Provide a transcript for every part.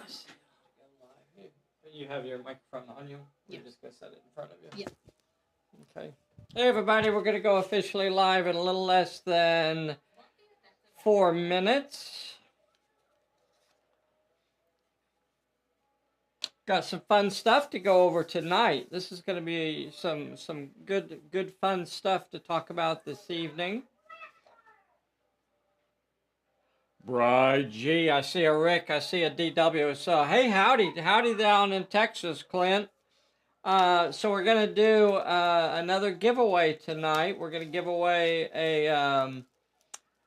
Yes. You have your microphone on you? Yeah. You're just going to set it in front of you? Yeah. Okay. Hey, everybody. We're going to go officially live in a little less than 4 minutes. Got some fun stuff to go over tonight. This is going to be some good fun stuff to talk about this evening. Right, gee, I see a Rick, I see a DW. So, hey, howdy down in Texas, Clint. So we're gonna do another giveaway tonight. We're gonna give away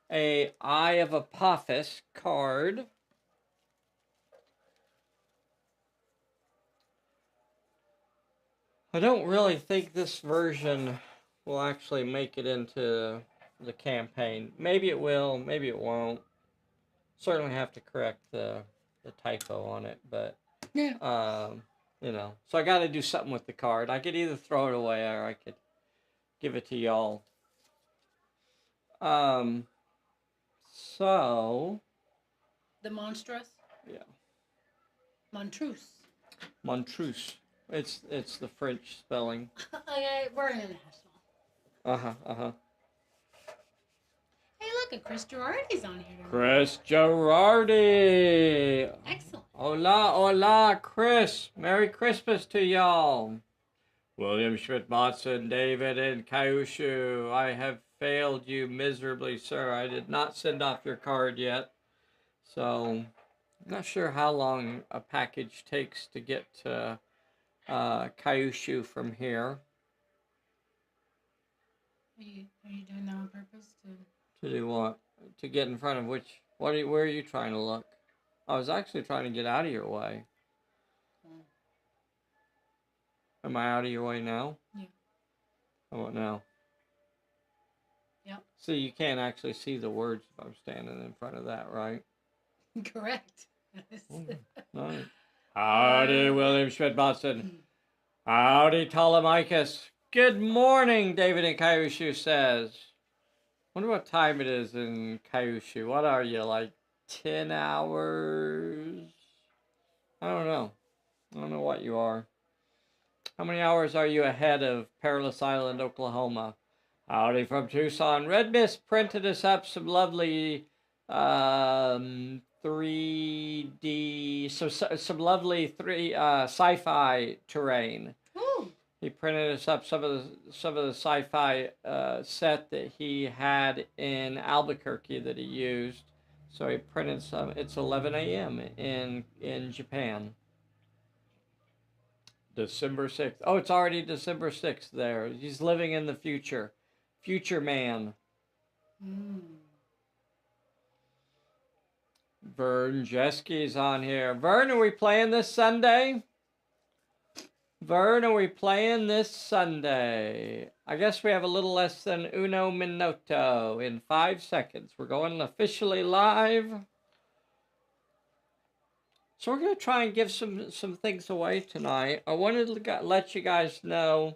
a Eye of Apophis card. I don't really think this version will actually make it into the campaign. Maybe it will, maybe it won't. Certainly have to correct the typo on it, but Yeah. you know. So I got to do something with the card. I could either throw it away or I could give it to y'all. So The monstrous. Yeah. Montrose. Montrose. It's the French spelling. Okay, we're international. Uh-huh. Hey, look, at Chris Girardi's on here tonight. Chris Girardi. Excellent. Hola, Chris. Merry Christmas to y'all. William Schmidt-Matson, David, and Kyushu. I have failed you miserably, sir. I did not send off your card yet. So, I'm not sure how long a package takes to get to Kyushu from here. Are you doing that on purpose? To do what? To get in front of which? Where are you trying to look? I was actually trying to get out of your way. Am I out of your way now? Yeah. How about now? Yep. See, you can't actually see the words if I'm standing in front of that, right? Correct. Right. Howdy, William Schmidt-Matson. Howdy, Ptolemachus. Good morning, David and Kyushu says. Wonder what time it is in Kyushu. What are you, like 10 hours? I don't know. I don't know what you are. How many hours are you ahead of Perilous Island, Oklahoma? Howdy from Tucson. Red Mist printed us up some lovely 3D, some lovely sci-fi terrain. Ooh. He printed us up some of the sci-fi set that he had in Albuquerque that he used. So he printed some. It's 11 a.m. in Japan. December 6th. Oh, it's already December 6th there. He's living in the future. Future man. Vern Jeske's on here. Vern, are we playing this Sunday? Vern, are we playing this Sunday? I guess we have a little less than uno minuto in 5 seconds. We're going officially live. So we're going to try and give some things away tonight. I wanted to let you guys know.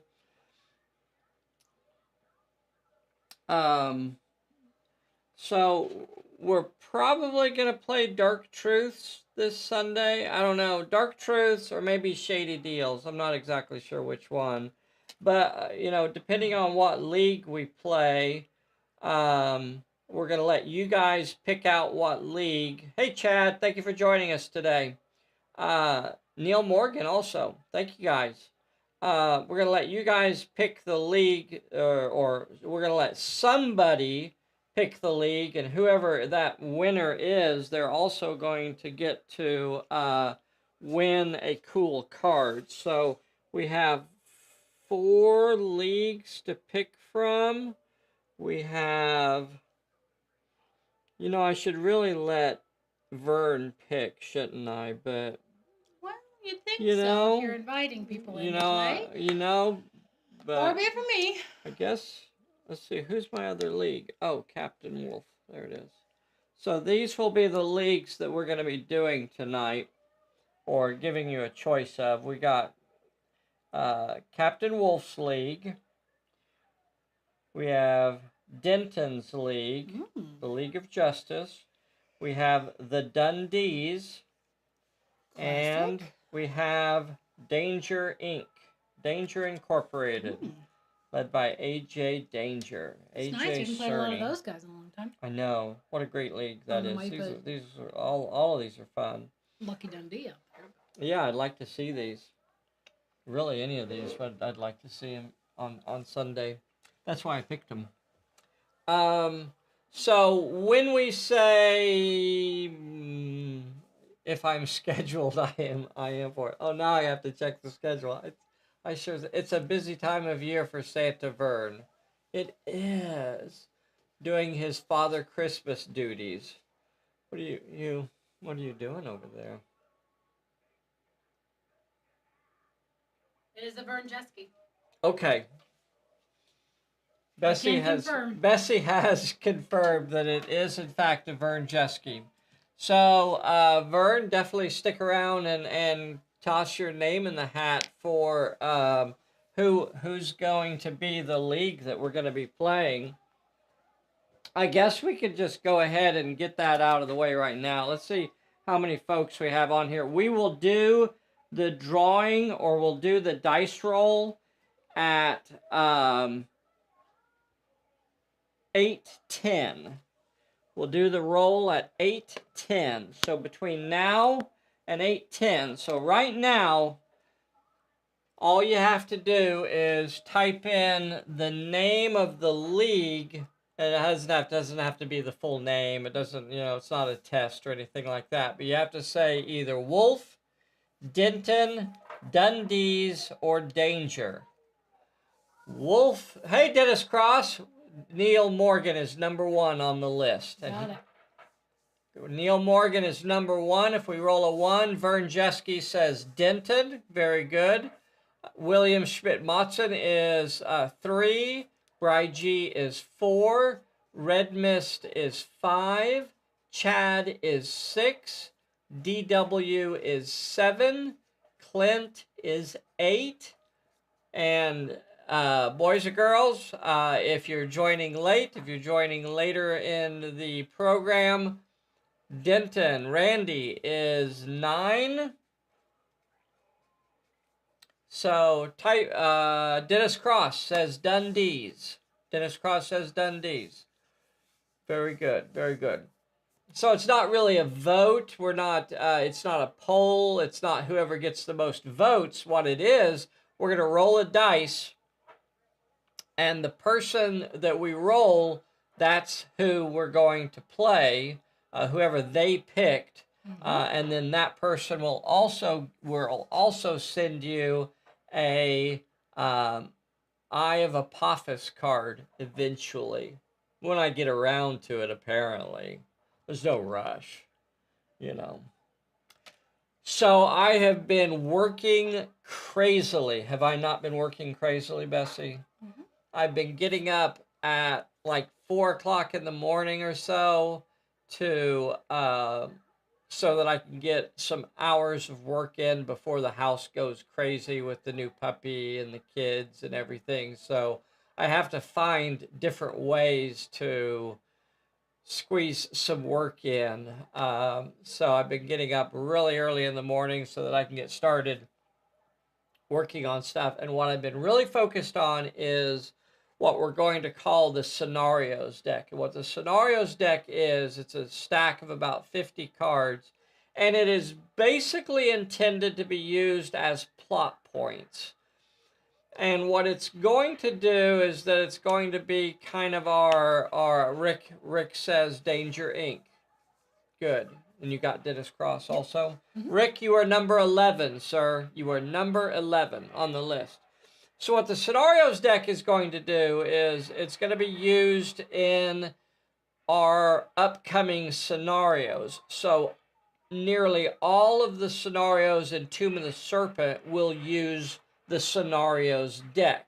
So we're probably going to play Dark Truths this Sunday. I don't know, Dark Truths or maybe Shady Deals. I'm not exactly sure which one. But, you know, depending on what league we play, we're going to let you guys pick out what league. Hey, Chad, thank you for joining us today. Neil Morgan also. Thank you, guys. We're going to let you guys pick the league, or we're going to let somebody pick the league, and whoever that winner is, they're also going to get to win a cool card. So we have 4 leagues to pick from. We have, you know, I should really let Vern pick, shouldn't I? But well, you'd think you know, so if you're inviting people in to play. But far be it from me. I guess, let's see, who's my other league? Oh, Captain Wolf. There it is. So these will be the leagues that we're going to be doing tonight, or giving you a choice of. We got Captain Wolf's League. We have Denton's League, the League of Justice. We have the Dundees, And we have Danger Inc. Danger Incorporated. Led by AJ Danger. It's AJ nice. You can play a lot of Cerny. those guys in a long time. I know. What a great league that is. way, These are all of these are fun. Lucky Dundee up there. Yeah, I'd like to see these. Really, any of these, but I'd like to see them on Sunday. That's why I picked them. So when we say if I'm scheduled, I am for it. Oh, now I have to check the schedule. It's a busy time of year for Santa Vern. It is doing his Father Christmas duties. What are you doing over there? It is a Vern Jeske. Okay. Bessy has confirmed that it is in fact a Vern Jeske. So Vern, definitely stick around and toss your name in the hat for who's going to be the league that we're going to be playing. I guess we could just go ahead and get that out of the way right now. Let's see how many folks we have on here. We will do the drawing, or we'll do the dice roll at 8:10. We'll do the roll at 8:10. So between now and 8:10. So right now, all you have to do is type in the name of the league. And it doesn't have to be the full name. It doesn't, it's not a test or anything like that. But you have to say either Wolf, Denton, Dundee's, or Danger. Wolf. Hey, Dennis Cross. Neil Morgan is number 1 on the list. Got it. Neil Morgan is number 1. If we roll a 1, Vern Jeske says Denton. Very good. William Schmidt-Matson is 3. Bry G is 4. Red Mist is 5. Chad is 6. DW is 7. Clint is 8. And boys and girls, if you're joining late, if you're joining later in the program, Denton, Randy is 9. So type Dennis Cross says Dundee's. Dennis Cross says Dundee's. Very good, very good. So it's not really a vote. It's not a poll. It's not whoever gets the most votes. What it is, we're going to roll a dice, and the person that we roll, that's who we're going to play, whoever they picked. And then that person will also send you a Eye of Apophis card eventually, when I get around to it. Apparently, there's no rush, So I have been working crazily. Have I not been working crazily, Bessy? I've been getting up at like 4 o'clock in the morning or so to so that I can get some hours of work in before the house goes crazy with the new puppy and the kids and everything. So I have to find different ways to squeeze some work in. So I've been getting up really early in the morning so that I can get started working on stuff. And what I've been really focused on is what we're going to call the Scenarios deck. And what the Scenarios deck is, it's a stack of about 50 cards, and it is basically intended to be used as plot points. And what it's going to do is that it's going to be kind of our Rick says Danger Inc. Good. And you got Dennis Cross also. Rick, you are number 11, sir. You are number 11 on the list. So what the Scenarios deck is going to do is it's going to be used in our upcoming scenarios. So nearly all of the scenarios in Tomb of the Serpent will use the Scenarios deck.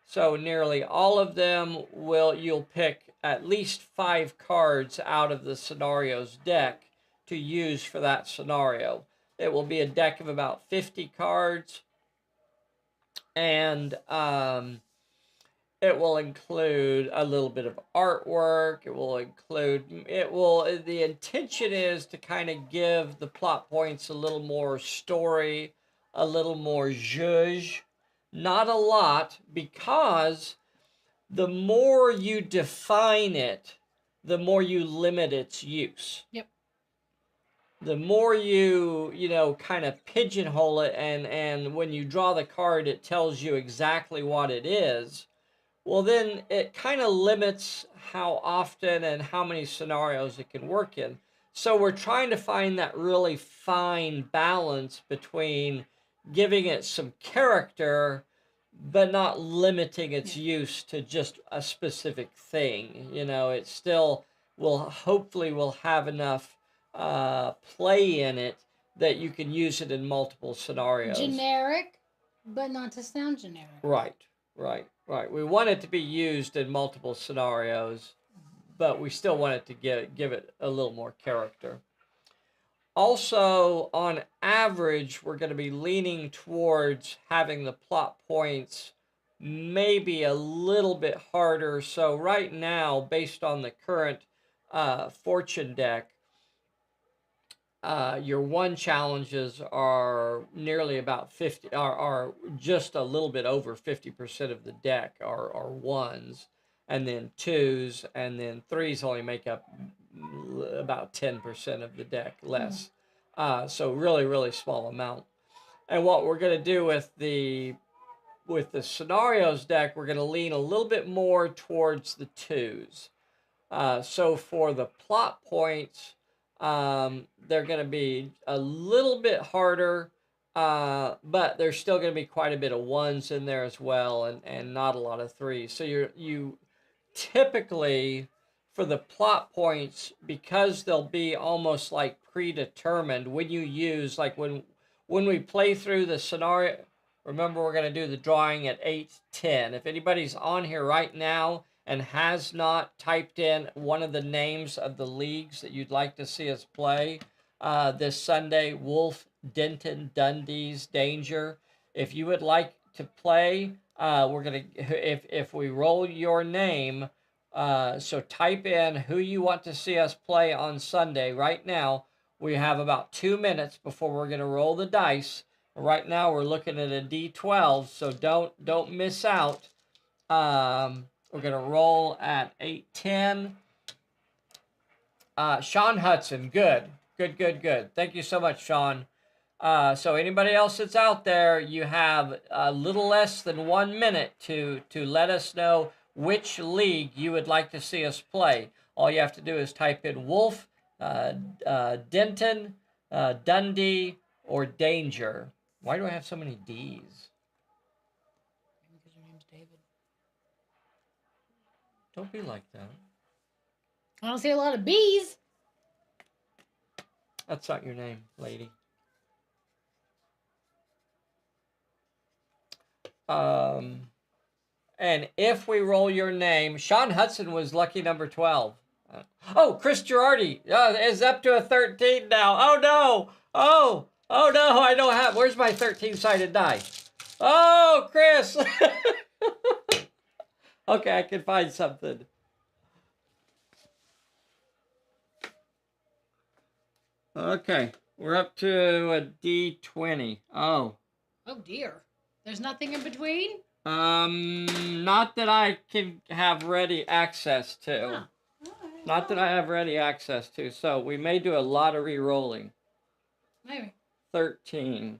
So nearly all of them you'll pick at least 5 cards out of the Scenarios deck to use for that scenario. It will be a deck of about 50 cards. And It will include a little bit of artwork. The intention is to kind of give the plot points a little more story, a little more zhuzh. Not a lot, because the more you define it, the more you limit its use. Yep. The more you kind of pigeonhole it, and when you draw the card, it tells you exactly what it is. Well, then it kind of limits how often and how many scenarios it can work in. So we're trying to find that really fine balance between giving it some character, but not limiting its use to just a specific thing. It still will have enough play in it that you can use it in multiple scenarios. Generic, but not to sound generic. Right. We want it to be used in multiple scenarios, but we still want it to give it a little more character. Also, on average, we're going to be leaning towards having the plot points maybe a little bit harder. So right now, based on the current fortune deck, your one challenges are nearly about 50, are just a little bit over 50% of the deck are ones, and then twos, and then threes only make up about 10% of the deck, less. So really, really small amount. And what we're going to do with the scenarios deck, we're going to lean a little bit more towards the twos. So for the plot points, they're going to be a little bit harder, but there's still going to be quite a bit of ones in there as well, and not a lot of threes. So you typically, for the plot points, because they'll be almost like predetermined when you use, like when we play through the scenario. Remember, we're going to do the drawing at 8:10. If anybody's on here right now and has not typed in one of the names of the leagues that you'd like to see us play this Sunday, Wolf, Denton, Dundee's, Danger. If you would like to play, we're gonna if we roll your name, so type in who you want to see us play on Sunday. Right now, we have about 2 minutes before we're gonna roll the dice. Right now, we're looking at a D12, so don't miss out. We're going to roll at 8:10. Sean Hudson, good. Thank you so much, Sean. So anybody else that's out there, you have a little less than 1 minute to let us know which league you would like to see us play. All you have to do is type in Wolf, Denton, Dundee, or Danger. Why do I have so many D's? Because your name's David. Don't be like that. I don't see a lot of B's. That's not your name, lady. And if we roll your name, Sean Hudson was lucky number 12. Oh, Chris Girardi is up to a 13 now. Oh, no. Oh, no, I don't have... Where's my 13-sided die? Oh, Chris. Okay, I can find something. Okay, we're up to a D20. Oh. Oh, dear. There's nothing in between? Not that I can have ready access to. Huh. Right. Not that I have ready access to. So we may do a lot of re-rolling. Maybe. 13.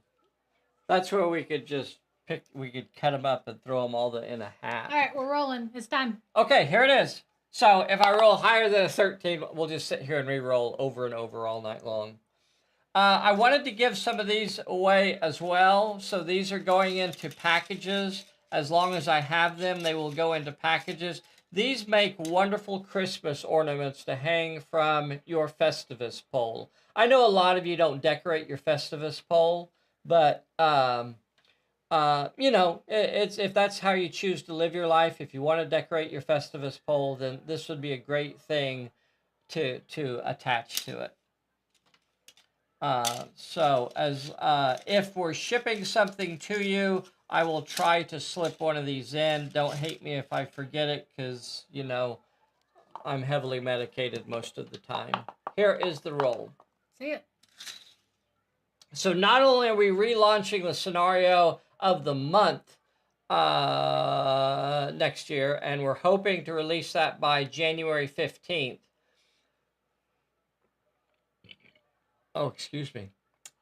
That's where we could just pick. We could cut them up and throw them all in a hat. All right, we're rolling. It's time. Okay, here it is. So if I roll higher than a 13, we'll just sit here and re-roll over and over all night long. I wanted to give some of these away as well. So these are going into packages. As long as I have them, they will go into packages. These make wonderful Christmas ornaments to hang from your Festivus pole. I know a lot of you don't decorate your Festivus pole, but it's if that's how you choose to live your life, if you want to decorate your Festivus pole, then this would be a great thing to attach to it. So as if we're shipping something to you, I will try to slip one of these in. Don't hate me if I forget it, because, you know, I'm heavily medicated most of the time. Here is the roll. See it. So not only are we relaunching the scenario of the month next year, and we're hoping to release that by January 15th. Oh, excuse me.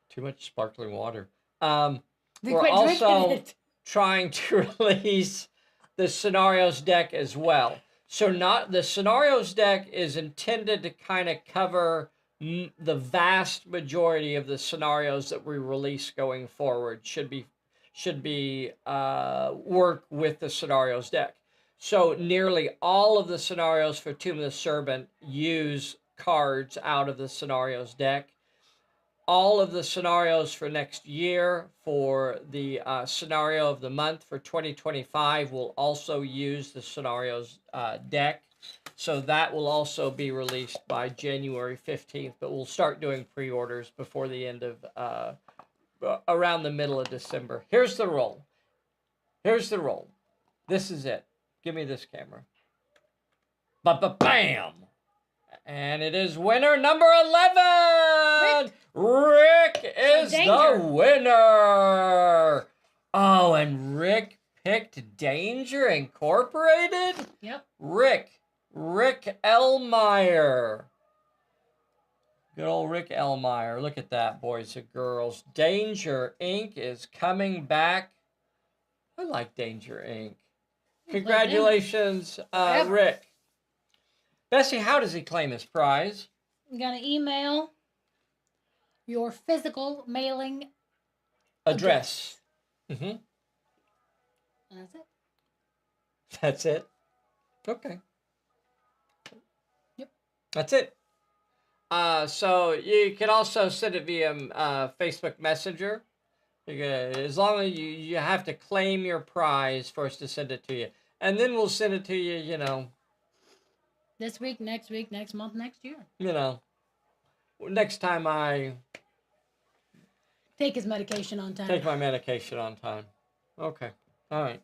Too much sparkling water. We're also trying to release the scenarios deck as well. So not the scenarios deck is intended to kind of cover the vast majority of the scenarios that we release going forward. Should be work with the scenarios deck. So nearly all of the scenarios for Tomb of the Serpent use cards out of the scenarios deck. All of the scenarios for next year for the scenario of the month for 2025 will also use the scenarios deck. So that will also be released by January 15th, but we'll start doing pre-orders before the end of, around the middle of December. Here's the roll. Here's the roll. This is it. Give me this camera. Ba-ba-bam! And it is winner number 11! Rick is the winner! Oh, and Rick picked Danger Incorporated? Yep. Rick Elmeyer. Good old Rick Elmeyer. Look at that, boys and girls. Danger Inc. is coming back. I like Danger Inc. Congratulations, Rick. Bessy, how does he claim his prize? You gotta email your physical mailing address. Mm-hmm. And that's it. That's it? Okay. Yep. That's it. So you can also send it via Facebook Messenger. As long as you have to claim your prize for us to send it to you. And then we'll send it to you, you know. This week, next month, next year. You know, next time I take his medication on time. Take my medication on time. Okay. All right.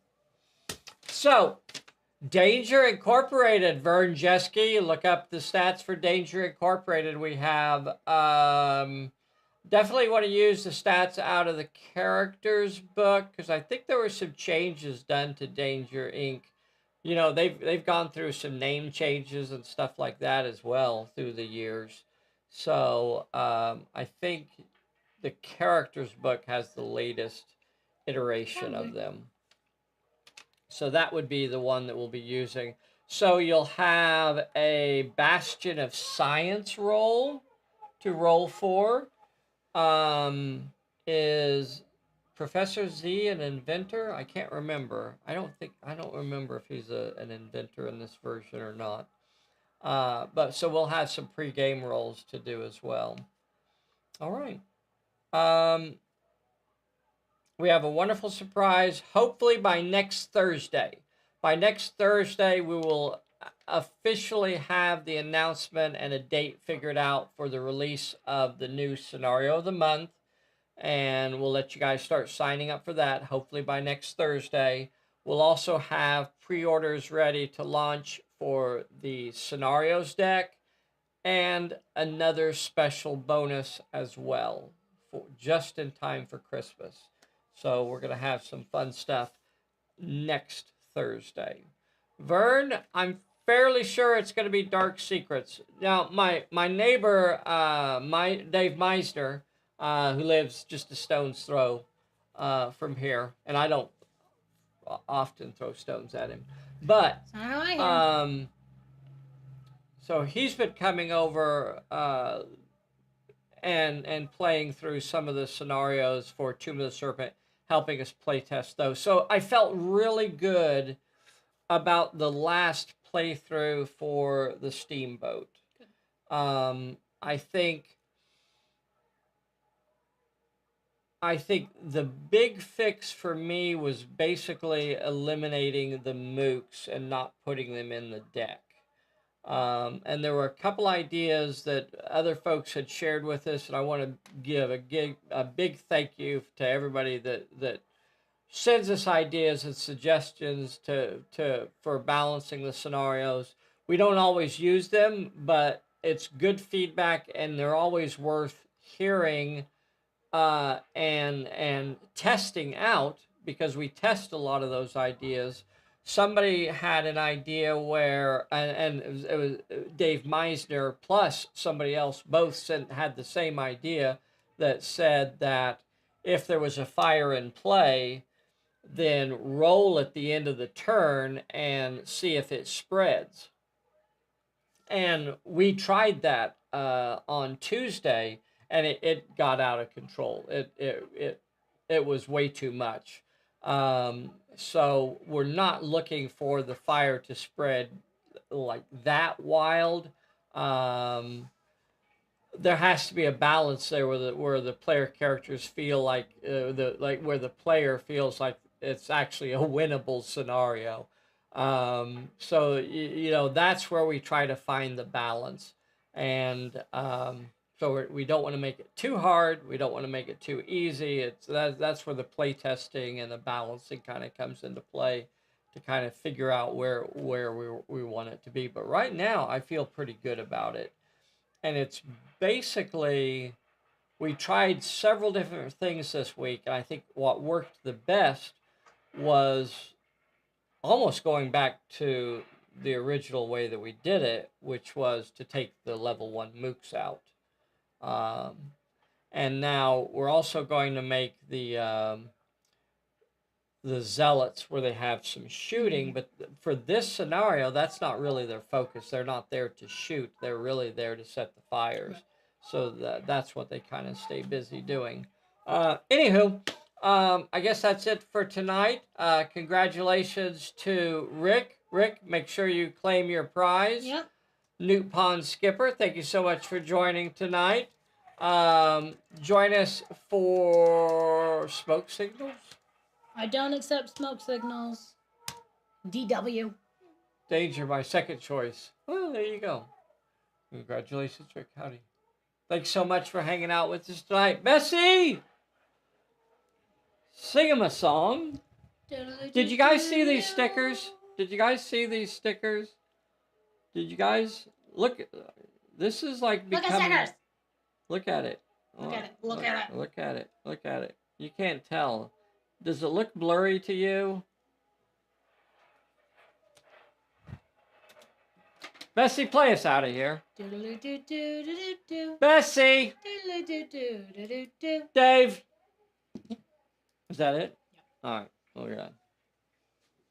So, Danger Incorporated, Vern Jeske. Look up the stats for Danger Incorporated. We have definitely want to use the stats out of the characters book, because I think there were some changes done to Danger Inc. You know, they've gone through some name changes and stuff like that as well through the years. So I think the characters book has the latest iteration of them. So that would be the one that we'll be using. So you'll have a Bastion of Science roll to roll for. Is Professor Z an inventor? I can't remember. I don't remember if he's an inventor in this version or not. But so we'll have some pre-game rolls to do as well. All right. We have a wonderful surprise, hopefully by next Thursday. By next Thursday, we will officially have the announcement and a date figured out for the release of the new scenario of the month. And we'll let you guys start signing up for that, hopefully by next Thursday. We'll also have pre-orders ready to launch for the scenarios deck and another special bonus as well, for just in time for Christmas. So we're going to have some fun stuff next Thursday. Vern, I'm fairly sure it's going to be Dark Secrets. Now, my neighbor, Dave Meisner, who lives just a stone's throw from here, and I don't often throw stones at him, but so he's been coming over and playing through some of the scenarios for Tomb of the Serpent, helping us play test those. So I felt really good about the last playthrough for the Steamboat. I think the big fix for me was basically eliminating the mooks and not putting them in the deck. And there were a couple ideas that other folks had shared with us, and I want to give a big thank you to everybody that sends us ideas and suggestions for balancing the scenarios. We don't always use them, but it's good feedback, and they're always worth hearing and testing out, because we test a lot of those ideas. Somebody had an idea where, and it was Dave Meisner plus somebody else, both had the same idea, that said that if there was a fire in play, then roll at the end of the turn and see if it spreads. And we tried that on Tuesday, and it got out of control. It was way too much. So we're not looking for the fire to spread like that wild. There has to be a balance there where the player characters feel like where the player feels like it's actually a winnable scenario. So you know, that's where we try to find the balance, and so we don't want to make it too hard. We don't want to make it too easy. That's where the play testing and the balancing kind of comes into play, to kind of figure out where we want it to be. But right now, I feel pretty good about it. And it's basically, we tried several different things this week, and I think what worked the best was almost going back to the original way that we did it, which was to take the level 1 mooks out. And now we're also going to make the zealots where they have some shooting, but for this scenario, that's not really their focus. They're not there to shoot. They're really there to set the fires. So that's what they kind of stay busy doing. Anywho, I guess that's it for tonight. Congratulations to Rick. Rick, make sure you claim your prize. Yep. Newt Pond Skipper, thank you so much for joining tonight. Join us for Smoke Signals. I don't accept smoke signals. DW. Danger, my second choice. Well, there you go. Congratulations, Rick. Howdy. Thanks so much for hanging out with us tonight. Bessy! Sing him a song. Did you guys see these stickers? Did you guys see these stickers? Did you guys look at this? Is like becoming. Look at stickers. Look at it. Look at it. Look at it. Look at it. Look at it. You can't tell. Does it look blurry to you? Bessy, play us out of here. Bessy! Dave! Is that it? Yep. All right. Well, you're done.